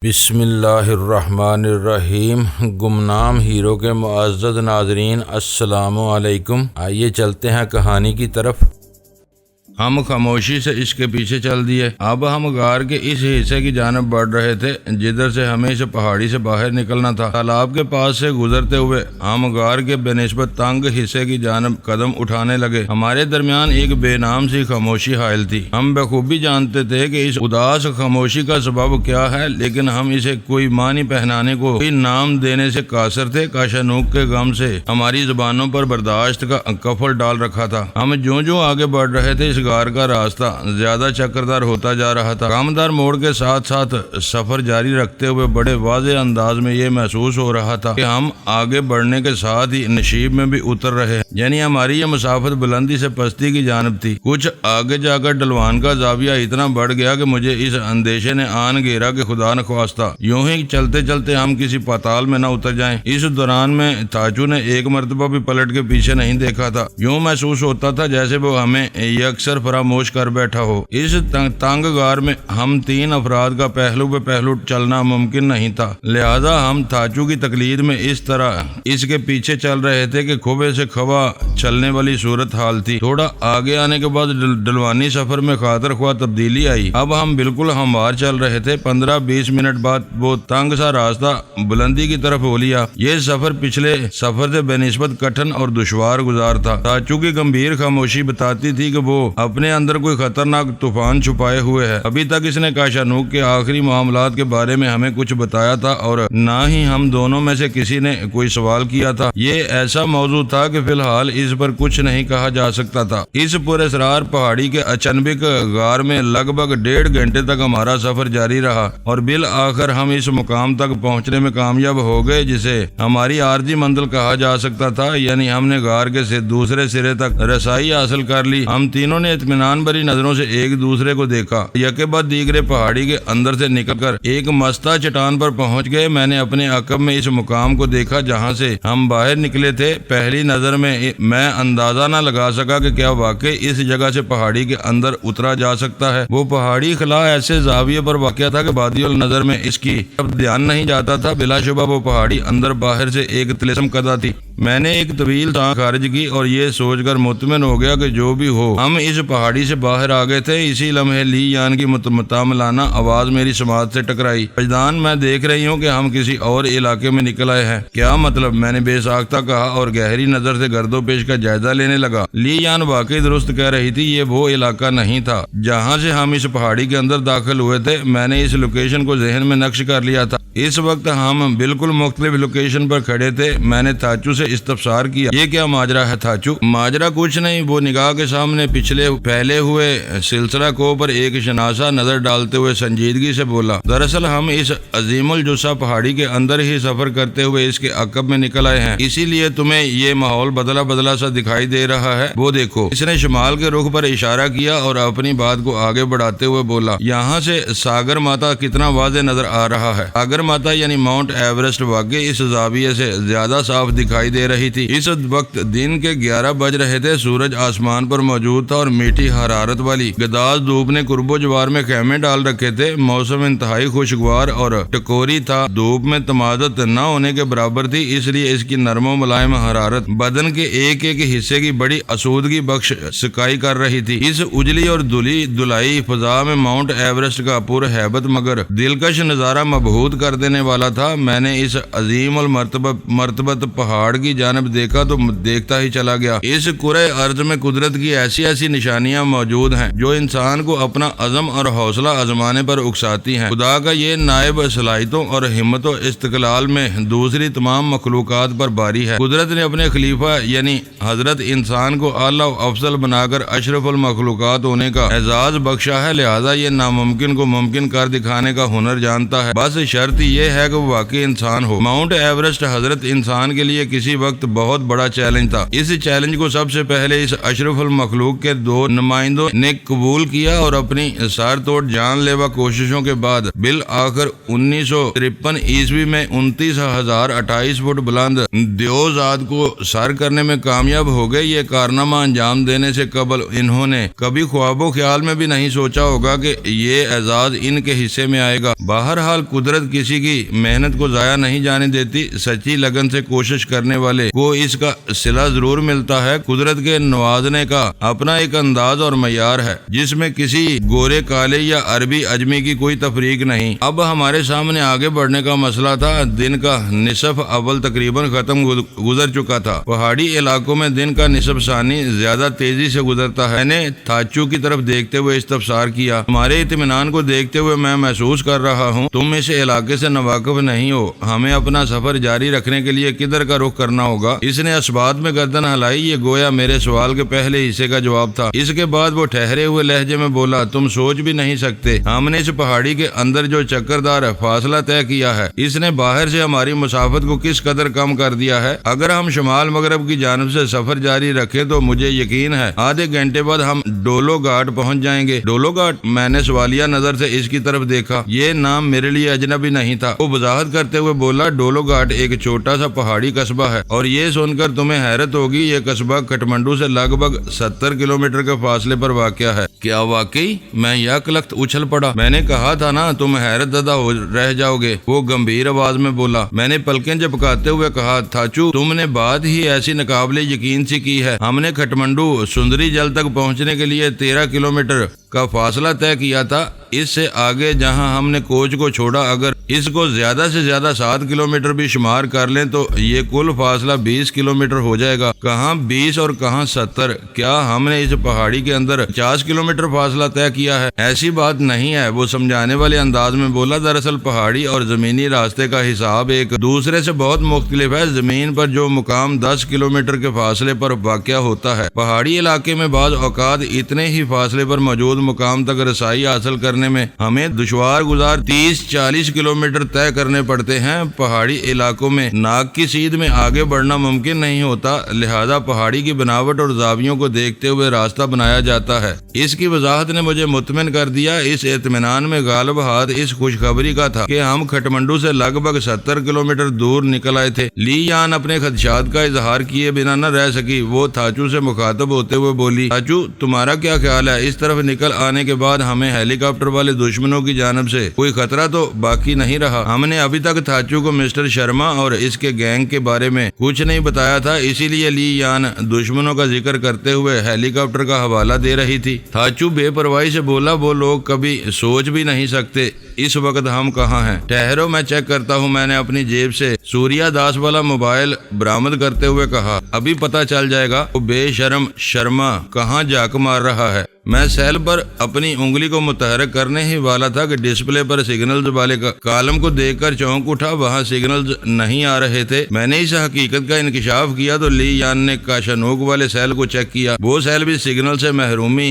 بسم اللہ الرحمن الرحیم۔ گمنام ہیرو کے معزز ناظرین، السلام علیکم۔ آئیے چلتے ہیں کہانی کی طرف۔ ہم خاموشی سے اس کے پیچھے چل دیے۔ اب ہم غار کے اس حصے کی جانب بڑھ رہے تھے جدھر سے ہمیں اس پہاڑی سے باہر نکلنا تھا۔ تالاب کے پاس سے گزرتے ہوئے ہم غار کے بے نسبت تنگ حصے کی جانب قدم اٹھانے لگے۔ ہمارے درمیان ایک بے نام سی خاموشی حائل تھی۔ ہم بخوبی جانتے تھے کہ اس اداس خاموشی کا سبب کیا ہے، لیکن ہم اسے کوئی معنی پہنانے کو، کوئی نام دینے سے قاصر تھے۔ کاشانوک کے غم سے ہماری زبانوں پر برداشت کا کفل ڈال رکھا تھا۔ ہم جو آگے بڑھ رہے تھے، اس غار کا راستہ زیادہ چکردار ہوتا جا رہا تھا۔ کامدار موڑ کے ساتھ ساتھ سفر جاری رکھتے ہوئے بڑے واضح انداز میں یہ محسوس ہو رہا تھا کہ ہم آگے بڑھنے کے ساتھ ہی نشیب میں بھی اتر رہے ہیں، یعنی ہماری یہ مسافت بلندی سے پستی کی جانب تھی۔ کچھ آگے جا کر ڈھلوان کا زاویہ اتنا بڑھ گیا کہ مجھے اس اندیشے نے آن گھیرا کہ خدا نخواستہ یوں ہی چلتے چلتے ہم کسی پاتال میں نہ اتر جائیں۔ اس دوران میں تھاچو نے ایک مرتبہ بھی پلٹ کے پیچھے نہیں دیکھا تھا۔ یوں محسوس ہوتا تھا جیسے وہ ہمیں یکسر فراموش کر بیٹھا ہو۔ اس تنگ غار میں ہم تین افراد کا پہلو بے پہلو چلنا ممکن نہیں تھا، لہذا ہم تھاچو کی تقلید میں اس طرح اس کے پیچھے چل رہے تھے کہ کھوبے سے کھوا چلنے والی صورت حال تھی۔ تھوڑا آگے آنے کے بعد ڈلوانی سفر میں خاطر خواہ تبدیلی آئی۔ اب ہم بالکل ہموار چل رہے تھے۔ 15-20 منٹ بعد وہ تنگ سا راستہ بلندی کی طرف ہو لیا۔ یہ سفر پچھلے سفر سے بے نسبت کٹھن اور دشوار گزار تھا۔ تھاچو کی گمبھیر خاموشی بتاتی تھی کہ وہ اپنے اندر کوئی خطرناک طوفان چھپائے ہوئے ہے۔ ابھی تک اس نے کاشانوک کے آخری معاملات کے بارے میں ہمیں کچھ بتایا تھا اور نہ ہی ہم دونوں میں سے کسی نے کوئی سوال کیا تھا۔ یہ ایسا موضوع تھا کہ فی الحال اس پر کچھ نہیں کہا جا سکتا تھا۔ اس پراسرار پہاڑی کے اچنبک غار میں لگ بھگ 1.5 گھنٹے تک ہمارا سفر جاری رہا اور بالآخر ہم اس مقام تک پہنچنے میں کامیاب ہو گئے جسے ہماری عارضی منزل کہا جا سکتا تھا، یعنی ہم نے غار کے دوسرے سرے تک رسائی حاصل کر لی۔ ہم تینوں نے اطمینان بھری نظروں سے ایک دوسرے کو دیکھا۔ یکے بعد دیگرے پہاڑی کے اندر سے نکل کر ایک مستہ چٹان پر پہنچ گئے۔ میں نے اپنے عقب میں اس مقام کو دیکھا جہاں سے ہم باہر نکلے تھے۔ پہلی نظر میں اندازہ نہ لگا سکا کہ کیا واقعی اس جگہ سے پہاڑی کے اندر اترا جا سکتا ہے۔ وہ پہاڑی خلا ایسے زاویے پر واقع تھا کہ بادی النظر میں اس کی اب دھیان نہیں جاتا تھا۔ بلا شبہ وہ پہاڑی اندر باہر سے ایک طلسم کدہ تھی۔ میں نے ایک طویل سانس خارج کی اور یہ سوچ کر مطمئن ہو گیا کہ جو بھی ہو ہم اس پہاڑی سے باہر آ گئے تھے۔ اسی لمحے لی یان کی متاملانہ آواز میری سماعت سے ٹکرائی۔ وجدان، میں دیکھ رہی ہوں کہ ہم کسی اور علاقے میں نکل آئے ہیں۔ کیا مطلب؟ میں نے بے ساختہ کہا اور گہری نظر سے گرد و پیش کا جائزہ لینے لگا۔ لی یان واقعی درست کہہ رہی تھی، یہ وہ علاقہ نہیں تھا جہاں سے ہم اس پہاڑی کے اندر داخل ہوئے تھے۔ میں نے اس لوکیشن کو ذہن میں نقش کر لیا تھا۔ اس وقت ہم بالکل مختلف لوکیشن پر کھڑے تھے۔ میں نے تھاچو سے استفسار کیا، یہ کیا ماجرا ہے تھاچو؟ ماجرا کچھ نہیں، وہ نگاہ کے سامنے پھیلے ہوئے سلسلہ کو پر ایک شناسا نظر ڈالتے ہوئے سنجیدگی سے بولا۔ دراصل ہم اس عظیم الجثہ پہاڑی کے اندر ہی سفر کرتے ہوئے اس کے عقب میں نکل آئے ہیں، اسی لیے تمہیں یہ ماحول بدلا بدلا سا دکھائی دے رہا ہے۔ وہ دیکھو۔ اس نے شمال کے رخ پر اشارہ کیا اور اپنی بات کو آگے بڑھاتے ہوئے بولا، یہاں سے ساگر ماتا کتنا واضح نظر آ رہا ہے۔ ساگر ماتا یعنی ماؤنٹ ایورسٹ واقعی اس زاویے سے زیادہ صاف دکھائی دے رہی تھی۔ اس وقت دن کے 11 بج رہے تھے۔ سورج آسمان پر موجود تھا اور میٹھی حرارت والی گداز دھوپ نے قرب و جوار میں خیمے ڈال رکھے تھے۔ موسم انتہائی خوشگوار اور ٹکوری تھا۔ دھوپ میں تمازت نہ ہونے کے برابر تھی، اس لیے اس کی نرم و ملائم حرارت بدن کے ایک ایک حصے کی بڑی آسودگی بخش سکائی کر رہی تھی۔ اس اجلی اور دلائی فضا میں ماؤنٹ ایورسٹ کا پر ہیبت مگر دلکش نظارہ مبہوت کر دینے والا تھا۔ میں نے اس عظیم المرتبت پہاڑ کی جانب دیکھا تو دیکھتا ہی چلا گیا۔ اس کرۂ ارض میں قدرت کی ایسی نشانیاں موجود ہیں جو انسان کو اپنا عزم اور حوصلہ آزمانے پر اکساتی ہیں۔ خدا کا یہ نائب صلاحیتوں اور ہمت و استقلال میں دوسری تمام مخلوقات پر باری ہے۔ قدرت نے اپنے خلیفہ یعنی حضرت انسان کو اعلیٰ و افضل بنا کر اشرف المخلوقات ہونے کا اعزاز بخشا ہے، لہذا یہ ناممکن کو ممکن کر دکھانے کا ہنر جانتا ہے۔ بس شرط یہ ہے کہ وہ واقعی انسان ہو۔ ماؤنٹ ایورسٹ حضرت انسان کے لیے کسی وقت بہت بڑا چیلنج تھا۔ اس چیلنج کو سب سے پہلے اس اشرف المخلوق کے 2 نمائندوں نے قبول کیا اور اپنی سر توڑ جان لیوا کوششوں کے بعد بالآخر 1953 عیسوی میں 29,028 فٹ بلند دیوزاد کو سر کرنے میں کامیاب ہو گئے۔ یہ کارنامہ انجام دینے سے قبل انہوں نے کبھی خواب و خیال میں بھی نہیں سوچا ہوگا کہ یہ اعزاز ان کے حصے میں آئے گا۔ بہرحال قدرت کسی کی محنت کو ضائع نہیں جانے دیتی۔ سچی لگن سے کوشش کرنے والے کو اس کا صلہ ضرور ملتا ہے۔ قدرت کے نوازنے کا اپنا ایک انداز اور معیار ہے جس میں کسی گورے کالے یا عربی اجمی کی کوئی تفریق نہیں۔ اب ہمارے سامنے آگے بڑھنے کا مسئلہ تھا۔ دن کا نصف اول تقریباً ختم گزر چکا تھا۔ پہاڑی علاقوں میں دن کا نصف ثانی زیادہ تیزی سے گزرتا ہے۔ میں نے تھاچو کی طرف دیکھتے ہوئے استفسار کیا۔ تمہارے اطمینان کو دیکھتے ہوئے میں محسوس کر رہا ہوں تم اس علاقے سے ناواقف نہیں ہو۔ ہمیں اپنا سفر جاری رکھنے کے لیے کدھر کا رخ کرنا ہوگا؟ اس نے اسبات میں گردن ہلائی۔ یہ گویا میرے سوال کے پہلے حصے کا جواب تھا۔ اس کے بعد وہ ٹھہرے ہوئے لہجے میں بولا، تم سوچ بھی نہیں سکتے ہم نے اس پہاڑی کے اندر جو چکردار فاصلہ طے کیا ہے اس نے باہر سے ہماری مسافت کو کس قدر کم کر دیا ہے۔ اگر ہم شمال مغرب کی جانب سے سفر جاری رکھیں تو مجھے یقین ہے آدھے گھنٹے بعد ہم ڈولو گھاٹ پہنچ جائیں گے۔ ڈولو گھاٹ؟ میں نے سوالیہ نظر سے اس کی طرف دیکھا۔ یہ نام میرے لیے اجنبی نہیں تھا۔ وہ وضاحت کرتے ہوئے بولا، ڈولو گھاٹ ایک چھوٹا سا پہاڑی قصبہ ہے اور یہ سن کر تمہیں حیرت ہوگی یہ قصبہ کھٹمنڈو سے لگ بھگ 70 کلومیٹر کے فاصلے پر واقع ہے۔ کیا واقعی؟ میں یک لخت اچھل پڑا۔ میں نے کہا تھا نا تم حیرت زدہ ہو رہ جاؤ گے، وہ گمبھیر آواز میں بولا۔ میں نے پلکیں جھپکاتے ہوئے کہا، تھاچو تم نے بات ہی ایسی ناقابل یقین سی کی ہے۔ ہم نے کھٹمنڈو سندری جل تک پہنچنے کے لیے 13 کلومیٹر کا فاصلہ طے کیا تھا۔ اس سے آگے جہاں ہم نے کوچ کو چھوڑا اگر اس کو زیادہ سے زیادہ 7 کلومیٹر بھی شمار کر لیں تو یہ کل فاصلہ 20 کلومیٹر ہو جائے گا۔ کہاں 20 اور کہاں 70؟ کیا ہم نے اس پہاڑی کے اندر 50 کلومیٹر فاصلہ طے کیا ہے؟ ایسی بات نہیں ہے، وہ سمجھانے والے انداز میں بولا۔ دراصل پہاڑی اور زمینی راستے کا حساب ایک دوسرے سے بہت مختلف ہے۔ زمین پر جو مقام 10 کلومیٹر کے فاصلے پر واقع ہوتا ہے، پہاڑی علاقے میں بعض اوقات اتنے ہی فاصلے پر موجود مقام تک رسائی حاصل کرنے میں ہمیں دشوار گزار 30-40 کلومیٹر طے کرنے پڑتے ہیں۔ پہاڑی علاقوں میں ناک کی سیدھ میں آگے بڑھنا ممکن نہیں ہوتا، لہذا پہاڑی کی بناوٹ اور زاویوں کو دیکھتے ہوئے راستہ بنایا جاتا ہے۔ اس کی وضاحت نے مجھے مطمئن کر دیا۔ اس اطمینان میں غالب ہاتھ اس خوشخبری کا تھا کہ ہم کھٹمنڈو سے لگ بھگ 70 کلومیٹر دور نکل آئے تھے۔ لی یان اپنے خدشات کا اظہار کیے بنا نہ رہ سکی۔ وہ تھاچو سے مخاطب ہوتے ہوئے بولی، تھاچو تمہارا کیا خیال ہے؟ اس طرف نکل آنے کے بعد ہمیں ہیلی کاپٹر والے دشمنوں کی جانب سے کوئی خطرہ تو باقی نہیں رہا؟ ہم نے ابھی تک تھاچو کو مسٹر شرما اور اس کے گینگ کے بارے میں کچھ نہیں بتایا تھا، اسی لیے لی یان دشمنوں کا ذکر کرتے ہوئے ہیلی کاپٹر کا حوالہ دے رہی تھی۔ تھاچو بے پرواہی سے بولا، وہ لوگ کبھی سوچ بھی نہیں سکتے اس وقت ہم کہاں ہیں۔ ٹھہرو میں چیک کرتا ہوں۔ میں نے اپنی جیب سے سوریا داس والا موبائل برآمد کرتے ہوئے کہا، ابھی پتہ چل جائے گا وہ بے شرم شرما کہاں جھاگ مار رہا ہے۔ میں سیل پر اپنی انگلی کو متحرک کرنے ہی والا تھا کہ ڈسپلے پر سگنلز والے کالم کو دیکھ کر چونک اٹھا۔ وہاں سگنلز نہیں آ رہے تھے۔ میں نے اس حقیقت کا انکشاف کیا تو لی یان نے کاشانوک والے سیل کو چیک کیا۔ وہ سیل بھی سگنل سے محرومی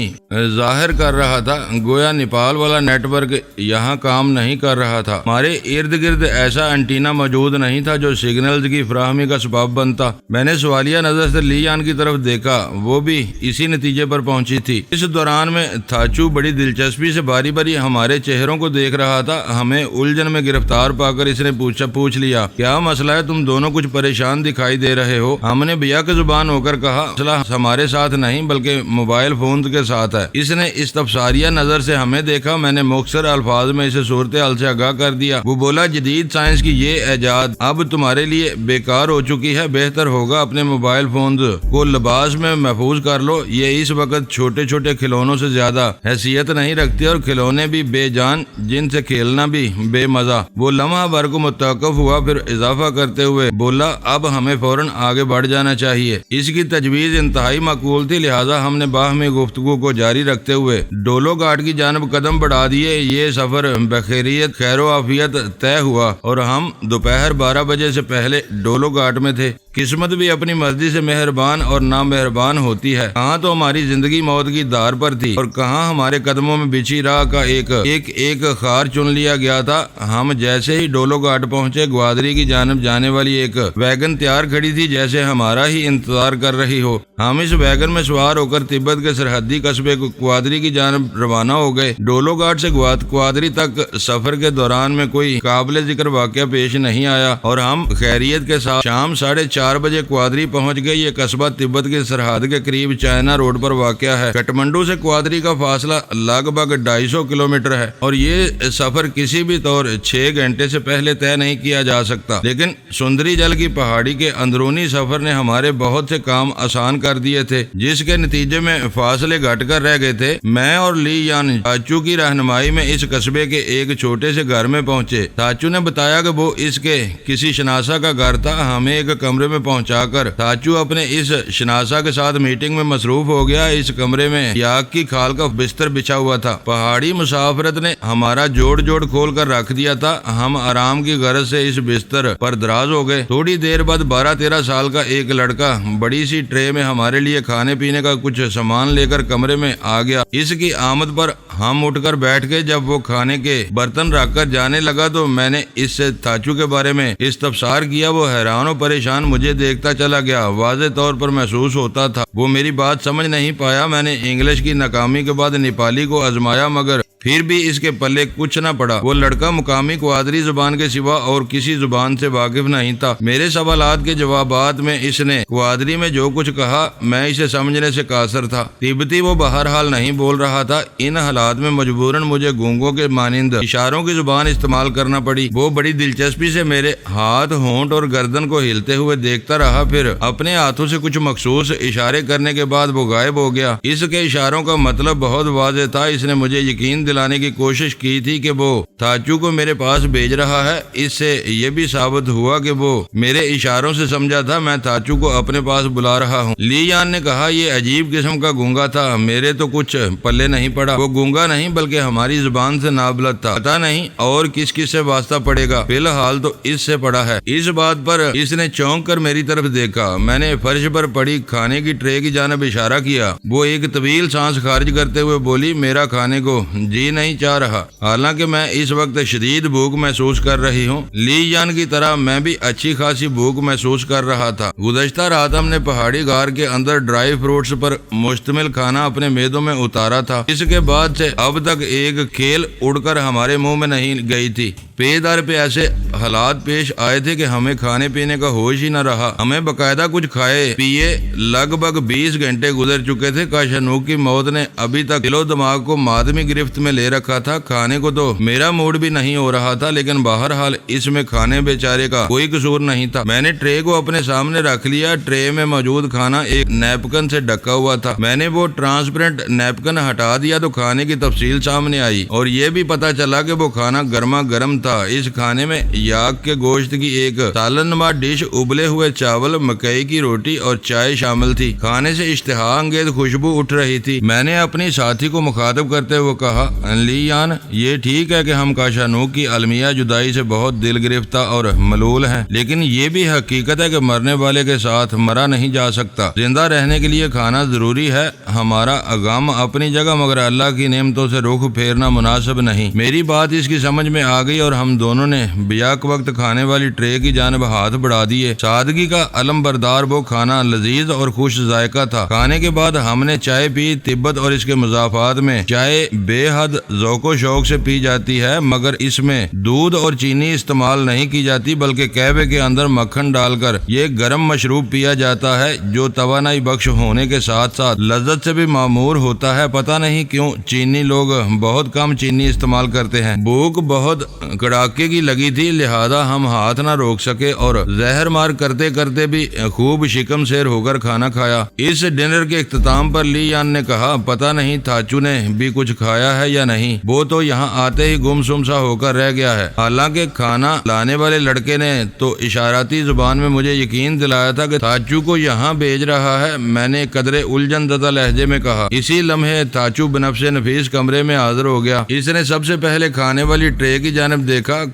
ظاہر کر رہا تھا، گویا نیپال والا نیٹ ورک یہاں کام نہیں کر رہا تھا۔ ہمارے ارد گرد ایسا انٹینا موجود نہیں تھا جو سگنلز کی فراہمی کا سبب بنتا۔ میں نے سوالیہ نظر سے لی یان کی طرف دیکھا، وہ بھی اسی نتیجے پر پہنچی تھی۔ اس دوران میں تھاچو بڑی دلچسپی سے باری باری ہمارے چہروں کو دیکھ رہا تھا۔ ہمیں الجھن میں گرفتار پا کر اس نے پوچھ لیا، کیا مسئلہ ہے؟ تم دونوں کچھ پریشان دکھائی دے رہے ہو۔ ہم نے بیک زبان ہو کر کہا، مسئلہ ہمارے ساتھ نہیں بلکہ موبائل فون کے ساتھ ہے۔ اس نے استفساریہ نظر سے ہمیں دیکھا۔ میں نے مختصر الفاظ میں اسے صورتحال سے آگاہ کر دیا۔ وہ بولا، جدید سائنس کی یہ ایجاد اب تمہارے لیے بیکار ہو چکی ہے۔ بہتر ہوگا اپنے موبائل فونز کو لباس میں محفوظ کر لو۔ یہ اس وقت چھوٹے چھوٹے کھلونوں سے زیادہ حیثیت نہیں رکھتے اور کھلونے بھی بے جان، جن سے کھیلنا بھی بے مزہ۔ وہ لمحہ بھر کو متوقف ہوا، پھر اضافہ کرتے ہوئے بولا، اب ہمیں فوراً آگے بڑھ جانا چاہیے۔ اس کی تجویز انتہائی معقول تھی، لہٰذا ہم نے باہمی گفتگو کو جاری رکھتے ہوئے ڈولو گھاٹ کی جانب قدم بڑھا دیے۔ یہ سفر بخیریت خیر و عافیت طے ہوا اور ہم دوپہر 12 بجے سے پہلے ڈولو گھاٹ میں تھے۔ قسمت بھی اپنی مرضی سے مہربان اور نامہربان ہوتی ہے۔ کہاں تو ہماری زندگی موت کی دار پر پر تھی اور کہاں ہمارے قدموں میں بچھی راہ کا ایک خار چن لیا گیا تھا۔ ہم جیسے ہی ڈولو گھاٹ پہنچے، گوادری کی جانب جانے والی ایک ویگن تیار کھڑی تھی، جیسے ہمارا ہی انتظار کر رہی ہو۔ ہم اس ویگن میں سوار ہو کر تبت کے سرحدی قصبے گوادری کی جانب روانہ ہو گئے۔ ڈولو گھاٹ سے گوادری تک سفر کے دوران میں کوئی قابل ذکر واقعہ پیش نہیں آیا اور ہم خیریت کے ساتھ شام 4:30 بجے گوادری پہنچ گئے۔ یہ قصبہ تبت کے سرحد کے قریب چائنا روڈ پر واقع ہے۔ کٹمنڈو سے گوادری کا فاصلہ لگ بھگ 250 کلومیٹر ہے اور یہ سفر کسی بھی طور 6 گھنٹے سے پہلے طے نہیں کیا جا سکتا، لیکن سندری جل کی پہاڑی کے اندرونی سفر نے ہمارے بہت سے کام آسان کر دیے تھے، جس کے نتیجے میں فاصلے گھٹ کر رہ گئے تھے۔ میں اور لی یان تاچو کی رہنمائی میں اس قصبے کے ایک چھوٹے سے گھر میں پہنچے۔ تاچو نے بتایا کہ وہ اس کے کسی شناسا کا گھر تھا۔ ہمیں ایک کمرے میں پہنچا کر تاچو اپنے اس شناسا کے ساتھ میٹنگ میں مصروف ہو گیا۔ اس کمرے میں یاک کی کھال کا بستر بچھا ہوا تھا۔ پہاڑی مسافرت نے ہمارا جوڑ کھول کر رکھ دیا تھا۔ ہم آرام کی غرض سے اس بستر پر دراز ہو گئے۔ تھوڑی دیر بعد 12-13 سال کا ایک لڑکا بڑی سی ٹرے میں ہمارے لیے کھانے پینے کا کچھ سامان لے کر کمرے میں آ گیا۔ اس کی آمد پر ہم اٹھ کر بیٹھ گئے۔ جب وہ کھانے کے برتن رکھ کر جانے لگا تو میں نے اس سے تاچو کے بارے میں استفسار کیا۔ وہ حیران و پریشان مجھے دیکھتا چلا گیا۔ واضح طور پر محسوس ہوتا تھا وہ میری بات سمجھ نہیں پایا۔ میں نے انگلش کی ناکامی کے بعد نیپالی کو آزمایا، مگر پھر بھی اس کے پلے کچھ نہ پڑا۔ وہ لڑکا مقامی گوادری زبان کے سوا اور کسی زبان سے واقف نہیں تھا۔ میرے سوالات کے جوابات میں اس نے گوادری میں جو کچھ کہا میں اسے سمجھنے سے قاصر تھا۔ تبتی وہ بہرحال نہیں بول رہا تھا۔ ان حالات میں مجبوراً مجھے گونگوں کے مانند اشاروں کی زبان استعمال کرنا پڑی۔ وہ بڑی دلچسپی سے میرے ہاتھ، ہونٹ اور گردن کو ہلتے ہوئے دیکھتا رہا، پھر اپنے ہاتھوں سے کچھ مخصوص اشارے کرنے کے بعد وہ غائب ہو گیا۔ اس کے اشاروں کا مطلب بہت واضح تھا۔ اس نے مجھے یقین دلانے کی کوشش کی تھی کہ وہ تاچو کو میرے پاس بھیج رہا ہے۔ اس سے یہ بھی ثابت ہوا کہ وہ میرے اشاروں سے سمجھا تھا میں تاچو کو اپنے پاس بلا رہا ہوں۔ لی یان نے کہا یہ عجیب قسم کا گونگا تھا، میرے تو کچھ پلے نہیں پڑا۔ وہ گونگا نہیں بلکہ ہماری زبان سے نابلد تھا۔ پتہ نہیں اور کس سے واسطہ پڑے گا، فی الحال تو اس سے پڑا ہے۔ اس بات پر اس نے چونک کر میری طرف دیکھا۔ میں نے فرش پر پڑی کھانے کی ٹرے کی جانب اشارہ کیا۔ وہ ایک طویل سانس خارج کرتے ہوئے بولی میرا کھانے کو جی نہیں چاہ رہا، حالانکہ میں اس وقت شدید بھوک محسوس کر رہی ہوں۔ لی یان کی طرح میں بھی اچھی خاصی بھوک محسوس کر رہا تھا۔ گزشتہ رات ہم نے پہاڑی غار کے اندر ڈرائی فروٹس پر مشتمل کھانا اپنے معدوں میں اتارا تھا۔ اس کے بعد سے اب تک ایک کھیل اڑ کر ہمارے منہ میں نہیں گئی تھی۔ پے در پہ ایسے حالات پیش آئے تھے کہ ہمیں کھانے پینے کا ہوش ہی نہ رہا۔ ہمیں باقاعدہ کچھ کھائے پیے لگ بھگ 20 گھنٹے گزر چکے تھے۔ کاشانوک کی موت نے ابھی تک دل و دماغ کو مادمی گرفت میں لے رکھا تھا۔ کھانے کو تو میرا موڈ بھی نہیں ہو رہا تھا، لیکن بہرحال اس میں کھانے بیچارے کا کوئی قصور نہیں تھا۔ میں نے ٹرے کو اپنے سامنے رکھ لیا۔ ٹرے میں موجود کھانا ایک نیپکن سے ڈھکا ہوا تھا۔ میں نے وہ ٹرانسپیرنٹ نیپکن ہٹا دیا تو کھانے کی تفصیل سامنے آئی اور یہ بھی پتہ چلا کہ وہ کھانا گرما گرم تھا۔ اس کھانے میں یاک کے گوشت کی ایک سالن نما ڈش، ابلے ہوئے چاول، مکئی کی روٹی اور چائے شامل تھی۔ کھانے سے اشتہا انگیز خوشبو اٹھ رہی تھی۔ میں نے اپنی ساتھی کو مخاطب کرتے ہوئے کہا لی یان یہ ٹھیک ہے کہ ہم کاشانوک کی المیہ جدائی سے بہت دل گرفتہ اور ملول ہیں، لیکن یہ بھی حقیقت ہے کہ مرنے والے کے ساتھ مرا نہیں جا سکتا۔ زندہ رہنے کے لیے کھانا ضروری ہے۔ ہمارا غم اپنی جگہ مگر اللہ کی نعمتوں سے رخ پھیرنا مناسب نہیں۔ میری بات اس کی سمجھ میں آ گئی اور ہم دونوں نے بیاک وقت کھانے والی ٹرے کی جانب ہاتھ بڑھا دیے۔ سادگی کا علم بردار وہ کھانا لذیذ اور خوش ذائقہ تھا۔ کھانے کے بعد ہم نے چائے پی۔ تبت اور اس کے مضافات میں چائے بے حد ذوق و شوق سے پی جاتی ہے، مگر اس میں دودھ اور چینی استعمال نہیں کی جاتی بلکہ قہوے کے اندر مکھن ڈال کر یہ گرم مشروب پیا جاتا ہے جو توانائی بخش ہونے کے ساتھ ساتھ لذت سے بھی معمور ہوتا ہے۔ پتہ نہیں کیوں چینی لوگ بہت کم چینی استعمال کرتے ہیں۔ بھوک بہت کڑاکے کی لگی تھی، لہذا ہم ہاتھ نہ روک سکے اور زہر مار کرتے کرتے بھی خوب شکم سیر ہو کر کھانا کھایا۔ اس ڈنر کے اختتام پر لی یان نے کہا پتہ نہیں تھاچو نے بھی کچھ کھایا ہے یا نہیں، وہ تو یہاں آتے ہی گم سم سا ہو کر رہ گیا ہے۔ حالانکہ کھانا لانے والے لڑکے نے تو اشاراتی زبان میں مجھے یقین دلایا تھا کہ تھاچو کو یہاں بھیج رہا ہے۔ میں نے قدرے الجھن زدہ لہجے میں کہا۔ اسی لمحے تھاچو بنفس نفیس کمرے میں حاضر ہو گیا۔ اس نے سب سے پہلے کھانے والی ٹرے کی جانب دیکھا۔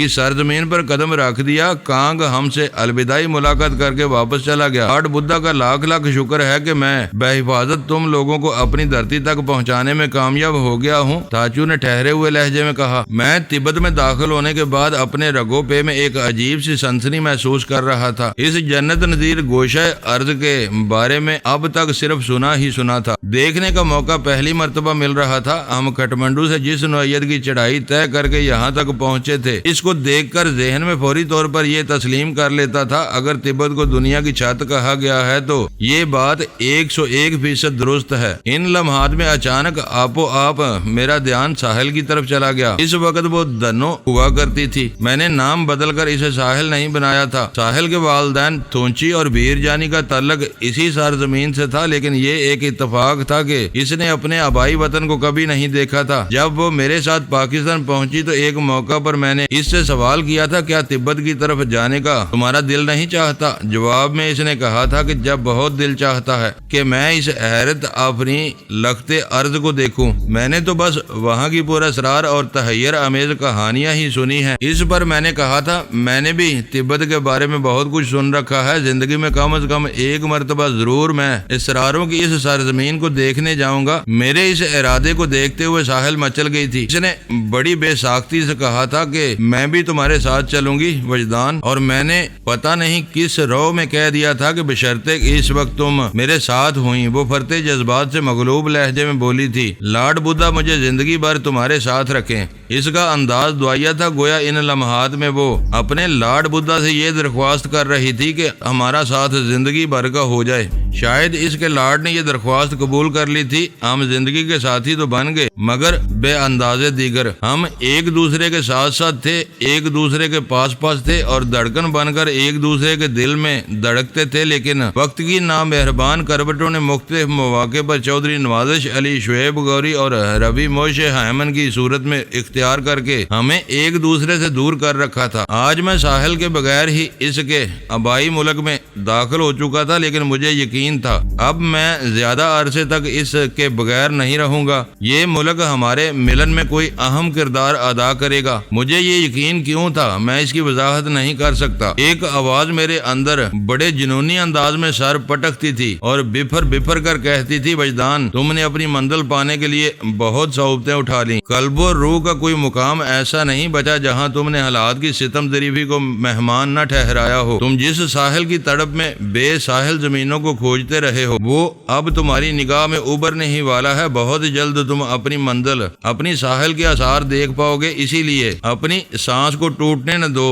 کی سرزمین پر قدم رکھ دیا۔ کانگ ہم سے الوداعی ملاقات کر کے واپس چلا گیا۔ لارڈ بدھا کا لاکھ لاکھ شکر ہے کہ میں بحفاظت تم لوگوں کو اپنی دھرتی تک پہنچانے میں کامیاب ہو گیا ہوں، تھاچو نے ٹھہرے ہوئے لہجے میں کہا۔ میں تبت میں داخل ہونے کے بعد اپنے رگوں پہ میں ایک عجیب سی سنسنی محسوس کر رہا تھا۔ اس جنت نظیر گوشہ ارض کے بارے میں اب تک صرف سنا ہی سنا تھا، دیکھنے کا موقع پہلی مرتبہ مل رہا تھا۔ ہم کھٹمنڈو سے جس نوعیت کی چڑھائی طے کر کے یہاں تک پہنچے تھے، اس کو دیکھ کر ذہن میں فوری طور پر یہ تسلیم کر لیتا تھا اگر تبت کو دنیا کی چھت کہا گیا ہے تو یہ بات 101% درست ہے۔ ان لمحات میں اچانک آپ میرا دھیان ساحل کی طرف چلا گیا۔ اس وقت وہ دنو ہوا کرتی تھی۔ میں نے نام بدل کر اسے ساحل نہیں بنایا تھا۔ ساحل کے والدین تھونچی اور بھیر جانی کا تعلق اسی سرزمین سے تھا، لیکن یہ ایک اتفاق تھا کہ اس نے اپنے آبائی وطن کو کبھی نہیں دیکھا تھا۔ جب وہ میرے ساتھ پاکستان پہنچی تو ایک موقع پر میں نے اس سے سوال کیا تھا، کیا تبت کی طرف جانے کا تمہارا دل نہیں چاہتا؟ جواب میں اس نے کہا تھا کہ جب بہت دل چاہتا ہے کہ میں اس حیرت آفریں لختے ارض کو دیکھوں۔ میں نے تو بس وہاں کی پر اسرار اور تحیر امیز کہانیاں ہی سنی ہیں۔ اس پر میں نے کہا تھا، میں نے بھی تبت کے بارے میں بہت کچھ سن رکھا ہے، زندگی میں کم از کم ایک مرتبہ ضرور میں اسراروں کی اس سرزمین کو دیکھنے جاؤں گا۔ میرے اس ارادے کو دیکھتے ہوئے ساحل مچل گئی تھی۔ اس نے بڑی بے ساختگی سے کہا تھا کہ میں بھی تمہارے ساتھ چلوں گی وجدان، اور میں نے پتہ نہیں کس رو میں کہہ دیا تھا کہ بشرطے کہ اس وقت تم میرے ساتھ ہوئیں۔ وہ فرتے جذبات سے مغلوب لہجے میں بولی تھی، لارڈ بدھا مجھے زندگی بھر تمہارے ساتھ رکھیں۔ اس کا انداز دعائیہ تھا، گویا ان لمحات میں وہ اپنے لارڈ بدھا سے یہ درخواست کر رہی تھی کہ ہمارا ساتھ زندگی بھر کا ہو جائے۔ شاید اس کے لارڈ نے یہ درخواست قبول کر لی تھی۔ ہم زندگی کے ساتھی تو بن گئے مگر بے اندازے دیگر۔ ہم ایک دوسرے کے ساتھ ساتھ تھے، ایک دوسرے کے پاس پاس تھے اور دھڑکن بن کر ایک دوسرے کے دل میں دھڑکتے تھے، لیکن وقت کی نامہربان کروٹوں نے مختلف مواقع پر چودھری نوازش علی شعیب گوری اور ربی موش ہیمن کی صورت میں اختیار کر کے ہمیں ایک دوسرے سے دور کر رکھا تھا۔ آج میں ساحل کے بغیر ہی اس کے آبائی ملک میں داخل ہو چکا تھا، لیکن مجھے یقین تھا اب میں زیادہ عرصے تک اس کے بغیر نہیں رہوں گا۔ یہ ملک ہمارے ملن میں کوئی اہم کردار ادا کرے گا۔ مجھے یہ یقین کیوں تھا میں اس کی وضاحت نہیں کر سکتا۔ ایک آواز میرے اندر بڑے جنونی انداز میں سر پٹکتی تھی اور بفر بفر کر کہتی تھی، وجدان تم نے اپنی منزل پانے کے لیے بہت صعوبتیں اٹھا لیں۔ قلب و روح کا کوئی مقام ایسا نہیں بچا جہاں تم نے حالات کی ستم ظریفی کو مہمان نہ ٹھہرایا ہو۔ تم جس ساحل کی تڑپ میں بے ساحل زمینوں کو کھوجتے رہے ہو وہ اب تمہاری نگاہ میں ابھرنے ہی والا ہے۔ بہت جلد تم اپنی منزل، اپنی ساحل کے آثار دیکھ پاؤ گے، اسی لیے اپنی سانس کو ٹوٹنے نہ دو۔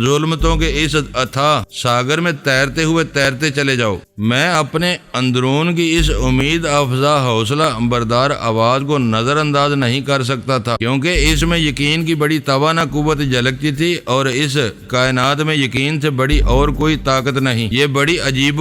ظلمتوں کے اس اتھاہ ساگر میں تیرتے ہوئے تیرتے چلے جاؤ۔ میں اپنے اندرون کی اس امید افزا حوصلہ بردار آواز کو نظر انداز نہیں کر سکتا تھا، کیونکہ اس میں یقین کی بڑی توانا قوت جھلکتی تھی اور اس کائنات میں یقین سے بڑی اور کوئی طاقت نہیں۔ یہ بڑی عجیب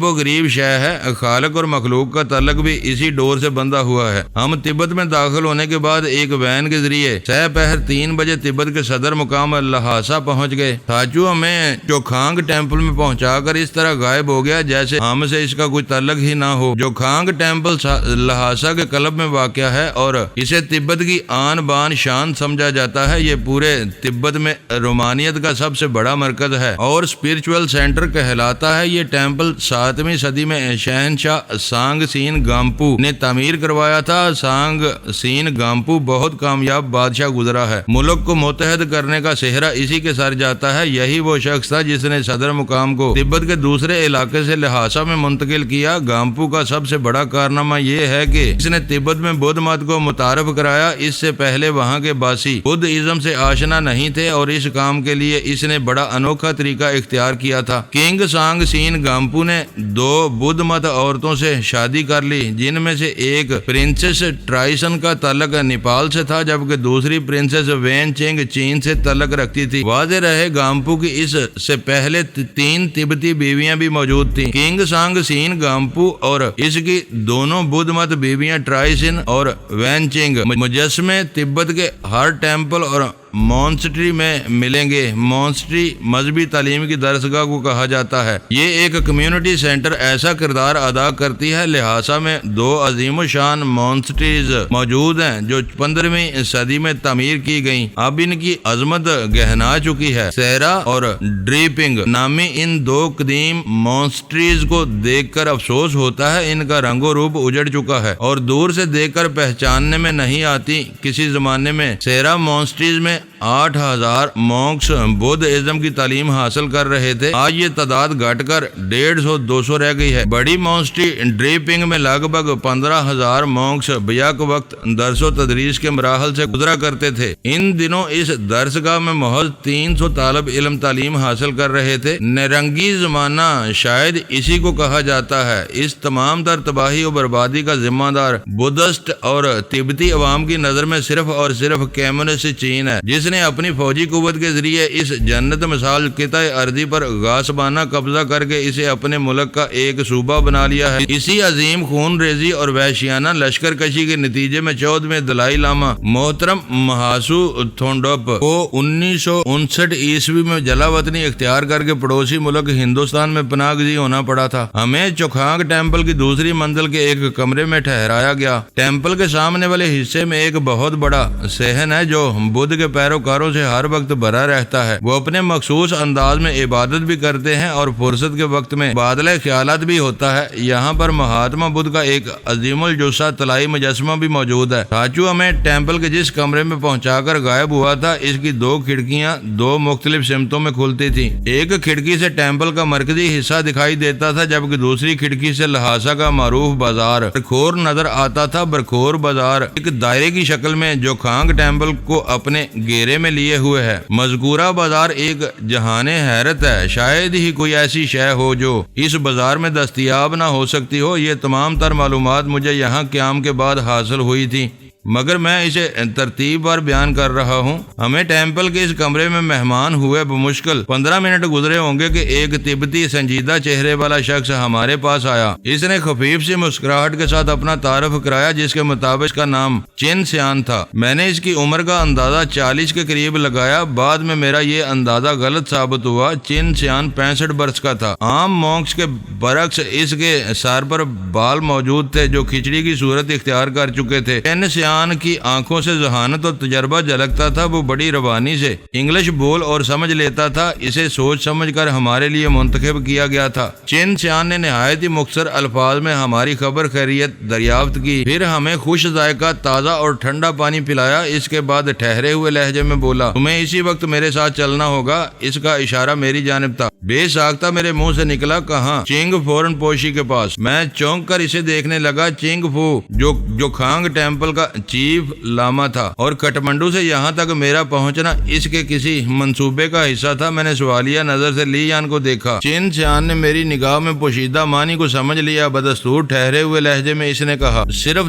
و غریب شے ہے۔ خالق اور مخلوق کا تعلق بھی اسی ڈور سے بندھا ہوا ہے۔ ہم تبت میں داخل ہونے کے بعد ایک وین کے ذریعے سہ پہر 3 بجے تبت کے صدر مقام لہاسا پہنچ گئے۔ تھاچو ہمیں چوکھانگ ٹیمپل میں پہنچا کر اس طرح غائب ہو گیا جیسے ہم سے اس کا کوئی تعلق ہی نہ ہو۔ چوکھانگ ٹیمپل لہاسا کے قلب میں واقع ہے اور اسے تبت کی آن بان شان سمجھا جاتا ہے۔ یہ پورے تبت میں رومانیت کا سب سے بڑا مرکز ہے اور اسپرچول سینٹر کہلاتا ہے۔ یہ ٹیمپل 7ویں صدی میں شہنشاہ سانگ سین گامپو نے تعمیر کروایا تھا۔ سانگ سین گامپو بہت کامیاب بادشاہ گزرا ہے۔ ملک کو متحد کرنے کا سہرا اسی کے سر جاتا ہے۔ یہی وہ شخص تھا جس نے صدر مقام کو تبت کے دوسرے علاقے سے لہاسا میں منتقل کیا۔ گامپو کا سب سے بڑا کارنامہ یہ ہے کہ اس نے تبت میں بدھ مت کو متعارف کرایا۔ اس سے پہلے وہاں کے باسی بدھ ازم سے آشنا نہیں تھے اور اس کام کے لیے اس نے بڑا انوکھا طریقہ اختیار کیا تھا۔ کنگ سانگ سین گامپو نے 2 بدھ مت عورتوں سے شادی کر لی، جن میں سے ایک پرنسس ٹرائسن کا تعلق نیپال سے تھا جبکہ دوسری پرنسس وین چنگ چین سے تعلق رکھتی تھی۔ واضح رہے گامپو کی اس سے پہلے 3 تبتی بیویاں بھی موجود تھیں۔ کنگ سانگ سین گامپو اور اس کی دونوں بدھ مت بیویاں ٹرائسن اور وین چنگ مجسمے تبت کے ہر ٹیمپل اور مونسٹری میں ملیں گے۔ مونسٹری مذہبی تعلیم کی درسگاہ کو کہا جاتا ہے۔ یہ ایک کمیونٹی سینٹر ایسا کردار ادا کرتی ہے۔ لہٰذا میں 2 عظیم الشان مونسٹریز موجود ہیں جو 15ویں صدی میں تعمیر کی گئیں۔ اب ان کی عظمت گہنا چکی ہے۔ سیرا اور ڈریپنگ نامی ان 2 قدیم مونسٹریز کو دیکھ کر افسوس ہوتا ہے، ان کا رنگ و روپ اجڑ چکا ہے اور دور سے دیکھ کر پہچاننے میں نہیں آتی۔ کسی زمانے میں سیرا مونسٹریز میں 8000 مونکس بدھ ازم کی تعلیم حاصل کر رہے تھے۔ آج یہ تعداد گھٹ کر 150-200 رہ گئی ہے۔ بڑی مونسٹری ڈریپنگ میں لگ بھگ 15000 مونکس بیک وقت درس و تدریس کے مراحل سے گزرا کرتے تھے۔ ان دنوں اس درسگاہ میں محض 300 طالب علم تعلیم حاصل کر رہے تھے۔ نرنگی زمانہ شاید اسی کو کہا جاتا ہے۔ اس تمام تر تباہی و بربادی کا ذمہ دار بدھسٹ اور تبتی عوام کی نظر میں صرف اور صرف کمیونسٹ چین ہے، جس نے اپنی فوجی قوت کے ذریعے اس جنت مثال قطع ارضی پر غاصبانہ قبضہ کر کے اسے اپنے ملک کا ایک صوبہ بنا لیا ہے۔ اسی عظیم خون ریزی اور وحشیانہ لشکر کشی کے نتیجے میں 14ویں دلائی لاما محترم مہاسو تھونڈپ کو 1959 عیسوی میں جلا وطنی اختیار کر کے پڑوسی ملک ہندوستان میں پناہ گزین ہونا پڑا تھا۔ ہمیں چوکھانگ ٹیمپل کی دوسری منزل کے ایک کمرے میں ٹھہرایا گیا۔ ٹیمپل کے سامنے والے حصے میں ایک بہت بڑا صحن ہے جو بدھ کے پیروکاروں سے ہر وقت بھرا رہتا ہے۔ وہ اپنے مخصوص انداز میں عبادت بھی کرتے ہیں اور فرصت کے وقت میں بادلہ خیالات بھی ہوتا ہے۔ یہاں پر مہاتما بدھ کا ایک عظیم الجثہ طلائی مجسمہ بھی موجود ہے۔ ساچو ہمیں ٹیمپل کے جس کمرے میں پہنچا کر غائب ہوا تھا، اس کی 2 کھڑکیاں 2 مختلف سمتوں میں کھلتی تھیں۔ ایک کھڑکی سے ٹیمپل کا مرکزی حصہ دکھائی دیتا تھا، جبکہ دوسری کھڑکی سے لہاسا کا معروف بازار برکھور نظر آتا تھا۔ برکھور بازار ایک دائرے کی شکل میں جو کھانگ ٹیمپل کو اپنے گھیرے میں لیے ہوئے ہے۔ مذکورہ بازار ایک جہان حیرت ہے۔ شاید ہی کوئی ایسی شے ہو جو اس بازار میں دستیاب نہ ہو سکتی ہو۔ یہ تمام تر معلومات مجھے یہاں قیام کے بعد حاصل ہوئی تھی، مگر میں اسے ترتیب بار بیان کر رہا ہوں۔ ہمیں ٹیمپل کے اس کمرے میں مہمان ہوئے بمشکل 15 منٹ گزرے ہوں گے کہ ایک تبتی سنجیدہ چہرے والا شخص ہمارے پاس آیا۔ اس نے خفیف سی مسکراہٹ کے ساتھ اپنا تعارف کرایا، جس کے مطابق اس کا نام چین سیان تھا۔ میں نے اس کی عمر کا اندازہ 40 کے قریب لگایا۔ بعد میں میرا یہ اندازہ غلط ثابت ہوا۔ چین سیان 65 برس کا تھا۔ عام مونکس کے برعکس اس کے سر پر بال موجود تھے جو کھچڑی کی صورت اختیار کر چکے تھے۔ چین سیان کی آنکھوں سے ذہانت اور تجربہ جھلکتا تھا۔ وہ بڑی روانی سے انگلش بول اور سمجھ لیتا تھا۔ اسے سوچ سمجھ کر ہمارے لیے منتخب کیا گیا تھا۔ چین سیان نے نہایت ہی مختصر الفاظ میں ہماری خبر خیریت دریافت کی، پھر ہمیں خوش ذائقہ تازہ اور ٹھنڈا پانی پلایا۔ اس کے بعد ٹھہرے ہوئے لہجے میں بولا، تمہیں اسی وقت میرے ساتھ چلنا ہوگا۔ اس کا اشارہ میری جانب تھا۔ بے ساختہ میرے منہ سے نکلا، کہاں؟ چنگ فورن پوشی کے پاس۔ میں چونک کر اسے دیکھنے لگا۔ چنگ فو جو کھانگ ٹیمپل کا چیف لاما تھا اور کٹمنڈو سے یہاں تک میرا پہنچنا اس کے کسی منصوبے کا حصہ تھا۔ میں نے سوالیہ نظر سے لی یان کو دیکھا۔ چین سیان نے میری نگاہ میں پوشیدہ معنی کو سمجھ لیا۔ بدستور ٹھہرے ہوئے لہجے میں اس نے کہا، صرف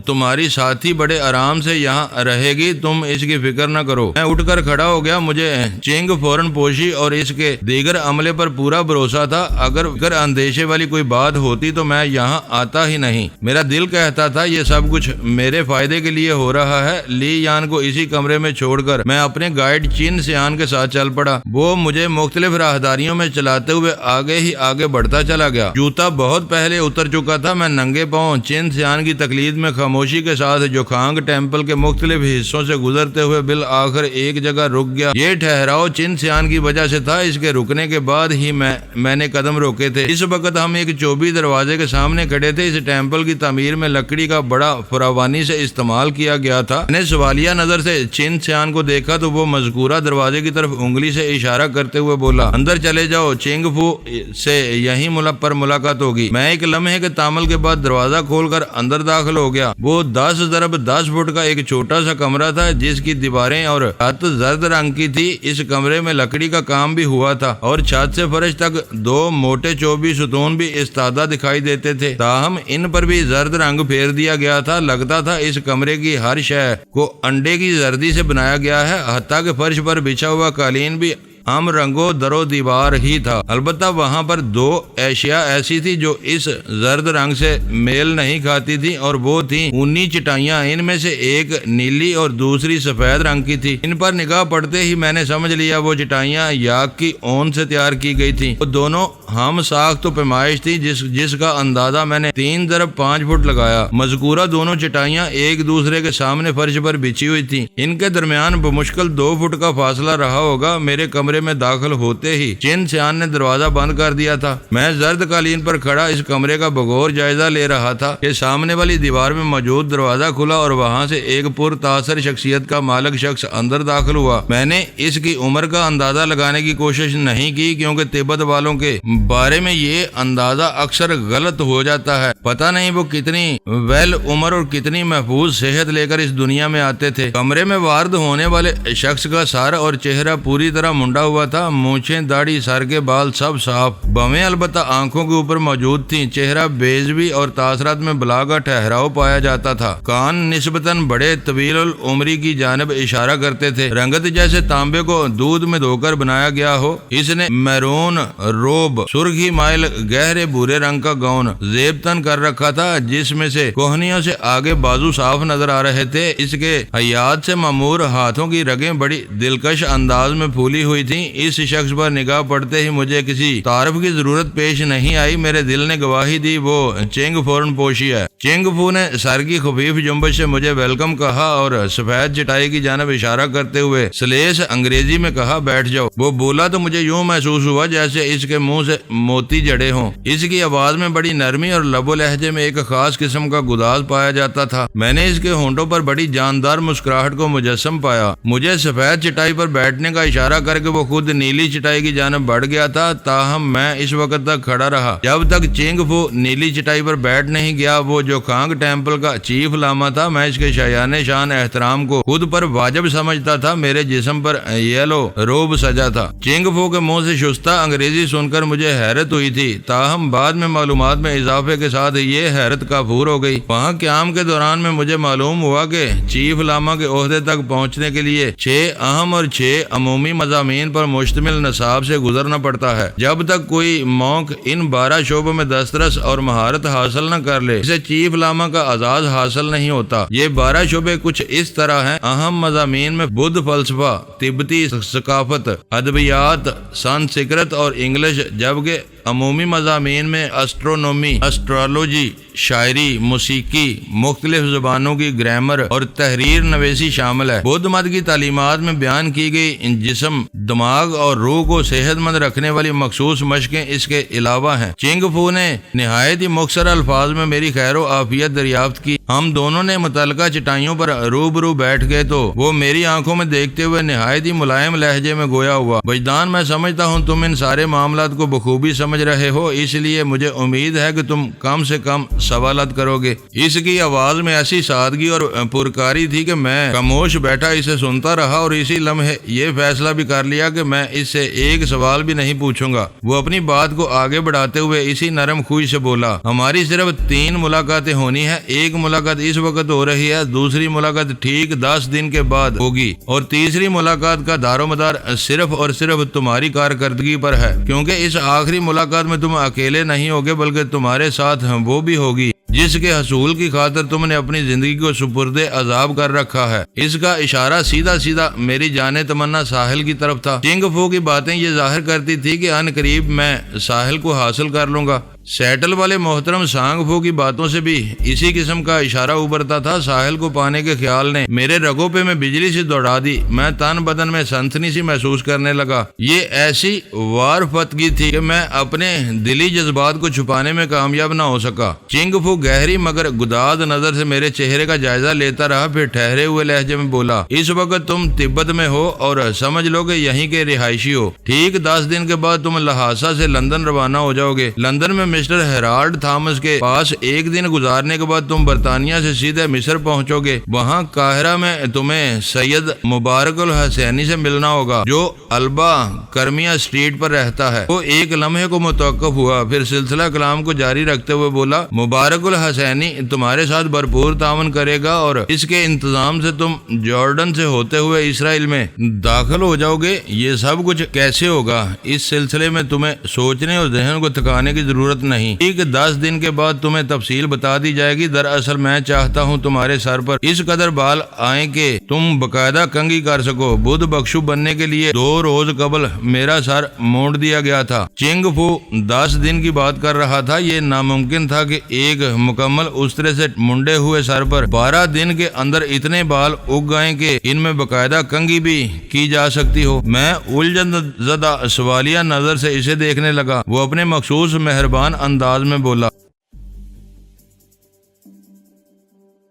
تمہاری ساتھی بڑے آرام سے یہاں رہے گی، تم اس کی فکر نہ کرو۔ میں اٹھ کر کھڑا ہو گیا۔ مجھے چنگ فورن پوشی اور اس کے دیگر عملے پر پورا بھروسہ تھا۔ اگر اندیشے والی کوئی بات ہوتی تو میں یہاں آتا ہی نہیں۔ میرا دل کہتا تھا یہ سب کچھ میرے فائدے کے لیے ہو رہا ہے۔ لی یان کو اسی کمرے میں چھوڑ کر میں اپنے گائیڈ چین سیان کے ساتھ چل پڑا۔ وہ مجھے مختلف راہداریوں میں چلاتے ہوئے آگے ہی آگے بڑھتا چلا گیا۔ جوتا بہت پہلے اتر چکا تھا۔ میں ننگے پاؤں چین سیان کی تقلید میں خاموشی کے ساتھ جو کھانگ ٹیمپل کے مختلف حصوں سے گزرتے ہوئے بالآخر ایک جگہ رک گیا۔ یہ ٹھہراؤ چین سیان کی وجہ سے تھا۔ اس کے رکنے کے بعد ہی میں نے قدم روکے تھے۔ اس وقت ہم ایک چوبی دروازے کے سامنے کھڑے تھے۔ اس ٹیمپل کی تعمیر میں لکڑی کا بڑا فراوانی سے استعمال کیا گیا تھا۔ میں نے سوالیہ نظر سے چین سیان کو دیکھا تو وہ مذکورہ دروازے کی طرف انگلی سے اشارہ کرتے ہوئے بولا، اندر چلے جاؤ، چنگ فو سے یہیں پر ملاقات ہوگی۔ میں ایک لمحے کے تامل کے بعد دروازہ کھول کر اندر داخل ہو گیا۔ وہ 10x10 فٹ کا ایک چھوٹا سا کمرہ تھا جس کی دیواریں اور چھت زرد رنگ کی تھی۔ اس کمرے میں لکڑی کا کام بھی ہوا تھا اور چھت سے فرش تک 2 موٹے چوبی ستون بھی استادہ دکھائی دیتے تھے، تاہم ان پر بھی زرد رنگ پھیر دیا گیا تھا۔ لگتا تھا اس کمرے کی ہر شے کو انڈے کی زردی سے بنایا گیا ہے، حتیٰ کہ فرش پر بچھا ہوا قالین بھی ہم رنگو درو دیوار ہی تھا، البتہ وہاں پر دو اشیاء ایسی تھی جو اس زرد رنگ سے میل نہیں کھاتی تھی، اور وہ تھی اونی چٹائیاں، ان میں سے ایک نیلی اور دوسری سفید رنگ کی تھی۔ ان پر نگاہ پڑتے ہی میں نے سمجھ لیا وہ چٹائیاں یاک کی اون سے تیار کی گئی تھی۔ وہ دونوں ہم ساخت و پیمائش تھی جس کا اندازہ میں نے 3x5 فٹ لگایا۔ مذکورہ دونوں چٹائیاں ایک دوسرے کے سامنے فرش پر بچھی ہوئی تھی، ان کے درمیان بمشکل 2 فٹ کا فاصلہ رہا ہوگا۔ میرے کمرے میں داخل ہوتے ہی چین سیان نے دروازہ بند کر دیا تھا۔ میں زرد قالین پر کھڑا اس کمرے کا بغور جائزہ لے رہا تھا کہ سامنے والی دیوار میں موجود دروازہ کھلا اور وہاں سے ایک پر تاثر شخصیت کا مالک شخص اندر داخل ہوا۔ میں نے اس کی عمر کا اندازہ لگانے کی کوشش نہیں کی، کیونکہ تبت والوں کے بارے میں یہ اندازہ اکثر غلط ہو جاتا ہے۔ پتہ نہیں وہ کتنی ویل عمر اور کتنی محفوظ صحت لے کر اس دنیا میں آتے تھے۔ کمرے میں وارد ہونے والے شخص کا سر اور چہرہ پوری طرح منڈا ہوا تھا، مونچھیں، داڑھی، سر کے بال سب صاف، بویں البتہ آنکھوں کے اوپر موجود تھیں۔ چہرہ بیضوی اور تاثرات میں بلا کا ٹھہراؤ پایا جاتا تھا۔ کان نسبتاً بڑے طویل العمری کی جانب اشارہ کرتے تھے، رنگت جیسے تانبے کو دودھ میں دھو کر بنایا گیا ہو۔ اس نے میرون روب، سرخی مائل گہرے بھورے رنگ کا گاؤن زیب تن کر رکھا تھا، جس میں سے کوہنیوں سے آگے بازو صاف نظر آ رہے تھے۔ اس کے حیات سے معمور ہاتھوں کی رگیں بڑی دلکش انداز میں پھولی ہوئی تھیں۔ اس شخص پر نگاہ پڑتے ہی مجھے کسی تعارف کی ضرورت پیش نہیں آئی، میرے دل نے گواہی دی وہ چنگ فورن پوشی ہے۔ چنگ فو نے سر کی خفیف جنبش سے مجھے ویلکم کہا اور سفید چٹائی کی جانب اشارہ کرتے ہوئے سلیس انگریزی میں کہا، بیٹھ جاؤ۔ وہ بولا تو مجھے یوں محسوس ہوا جیسے اس کے منہ سے موتی جڑے ہوں۔ اس کی آواز میں بڑی نرمی اور لب و لہجے میں ایک خاص قسم کا گداز پایا جاتا تھا۔ میں نے اس کے ہونٹوں پر بڑی جاندار مسکراہٹ کو مجسم پایا۔ مجھے سفید چٹائی پر بیٹھنے کا اشارہ کر کے وہ خود نیلی چٹائی کی جانب بڑھ گیا تھا، تاہم میں اس وقت تک کھڑا رہا جب تک چنگ فو نیلی چٹائی پر بیٹھ نہیں گیا۔ وہ جو کانگ ٹیمپل کا چیف لاما تھا، میں اس کے شایان شان احترام کو خود پر واجب سمجھتا تھا۔ میرے جسم پر یلو روب سجا تھا۔ چنگ فو کے منہ سے شستہ انگریزی سن کر مجھے حیرت ہوئی تھی، تاہم بعد میں معلومات میں اضافے کے ساتھ یہ حیرت کافور ہو گئی۔ وہاں قیام کے دوران میں مجھے معلوم ہوا کہ چیف لاما کے عہدے تک پہنچنے کے لیے 6 اہم اور 6 عمومی مضامین پر مشتمل نصاب سے گزرنا پڑتا ہے۔ جب تک کوئی مونک ان 12 شعبوں میں دسترس اور مہارت حاصل نہ کر لے، اسے چیف لاما کا اعزاز حاصل نہیں ہوتا۔ یہ 12 شعبے کچھ اس طرح ہیں۔ اہم مضامین میں بدھ فلسفہ، تبتی ثقافت، ادبیات، سنسکرت اور انگلش، جبکہ عمومی مضامین میں اسٹرونومی، اسٹرالوجی، شاعری، موسیقی، مختلف زبانوں کی گرامر اور تحریر نویسی شامل ہے۔ بدھ مت کی تعلیمات میں بیان کی گئی جسم، دماغ اور روح کو صحت مند رکھنے والی مخصوص مشقیں اس کے علاوہ ہیں۔ چنگ فو نے نہایت ہی مختصر الفاظ میں میری خیر و عافیت دریافت کی۔ ہم دونوں نے متعلقہ چٹائیوں پر روبرو بیٹھ گئے تو وہ میری آنکھوں میں دیکھتے ہوئے نہایت ہی ملائم لہجے میں گویا ہوا، وجدان میں سمجھتا ہوں تم ان سارے معاملات کو بخوبی سمجھ رہے ہو، اس لیے مجھے امید ہے کہ تم کم سے کم سوالات کرو گے۔ اس کی آواز میں ایسی سادگی اور پرکاری تھی کہ میں خاموش بیٹھا اسے سنتا رہا اور اسی لمحے یہ فیصلہ بھی کر لیا کہ میں اس سے ایک سوال بھی نہیں پوچھوں گا۔ وہ اپنی بات کو آگے بڑھاتے ہوئے اسی نرم خوئی سے بولا، ہماری صرف 3 ملاقاتیں ہونی ہیں۔ ایک ملاقات اس وقت ہو رہی ہے، دوسری ملاقات ٹھیک 10 دن کے بعد ہوگی، اور تیسری ملاقات کا دار و مدار صرف اور صرف تمہاری کارکردگی پر ہے، کیونکہ اس آخری ملاقات میں تم اکیلے نہیں ہوگے بلکہ تمہارے ساتھ وہ بھی ہوگی جس کے حصول کی خاطر تم نے اپنی زندگی کو سپرد عذاب کر رکھا ہے۔ اس کا اشارہ سیدھا سیدھا میری جان تمنا ساحل کی طرف تھا۔ چنگ فو کی باتیں یہ ظاہر کرتی تھی کہ ان قریب میں ساحل کو حاصل کر لوں گا۔ سیٹل والے محترم سانگ فو کی باتوں سے بھی اسی قسم کا اشارہ ابھرتا تھا۔ ساحل کو پانے کے خیال نے میرے رگوں پہ میں بجلی سے دوڑا دی۔ میں تن بدن میں سنسنی سی محسوس کرنے لگا۔ یہ ایسی وار فتگی تھی کہ میں اپنے دلی جذبات کو چھپانے میں کامیاب نہ ہو سکا۔ چنگ فو گہری مگر گداز نظر سے میرے چہرے کا جائزہ لیتا رہا، پھر ٹھہرے ہوئے لہجے میں بولا، اس وقت تم تبت میں ہو اور سمجھ لو کہ یہیں کے رہائشی ہو۔ ٹھیک 10 دن کے بعد تم لہاسا سے لندن روانہ ہو جاؤ گے۔ لندن میں مسٹر ہیرالڈ تھامس کے پاس ایک دن گزارنے کے بعد تم برطانیہ سے سیدھے مصر پہنچو گے۔ وہاں قاہرہ میں تمہیں سید مبارک الحسینی سے ملنا ہوگا جو البا کرمیہ اسٹریٹ پر رہتا ہے۔ وہ ایک لمحے کو متوقف ہوا، پھر سلسلہ کلام کو جاری رکھتے ہوئے بولا، مبارک الحسینی تمہارے ساتھ بھرپور تعاون کرے گا اور اس کے انتظام سے تم جارڈن سے ہوتے ہوئے اسرائیل میں داخل ہو جاؤ گے۔ یہ سب کچھ کیسے ہوگا، اس سلسلے میں تمہیں سوچنے اور ذہن کو تھکانے کی ضرورت نہیں۔ ٹھیک 10 دن کے بعد تمہیں تفصیل بتا دی جائے گی۔ دراصل میں چاہتا ہوں تمہارے سر پر اس قدر بال آئیں کہ تم باقاعدہ کنگھی کر سکو۔ بدھ بخشو بننے کے لیے 2 روز قبل میرا سر مونڈ دیا گیا تھا۔ چنگ فو 10 دن کی بات کر رہا تھا۔ یہ ناممکن تھا کہ ایک مکمل استرے سے منڈے ہوئے سر پر 12 دن کے اندر اتنے بال اگ گئے کہ ان میں باقاعدہ کنگھی بھی کی جا سکتی ہو۔ میں الجھن زدہ سوالیہ نظر سے اسے دیکھنے لگا۔ وہ اپنے مخصوص مہربان انداز میں بولا،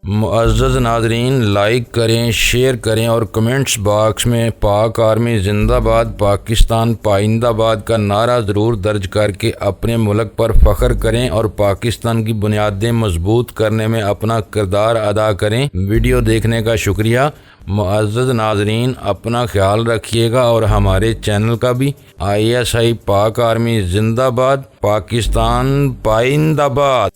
معزز ناظرین، لائک کریں، شیئر کریں اور کمنٹس باکس میں پاک آرمی زندہ باد، پاکستان پائندہ باد کا نعرہ ضرور درج کر کے اپنے ملک پر فخر کریں اور پاکستان کی بنیادیں مضبوط کرنے میں اپنا کردار ادا کریں۔ ویڈیو دیکھنے کا شکریہ۔ معزز ناظرین، اپنا خیال رکھیے گا اور ہمارے چینل کا بھی۔ ISI پاک آرمی زندہ باد، پاکستان پائندہ باد۔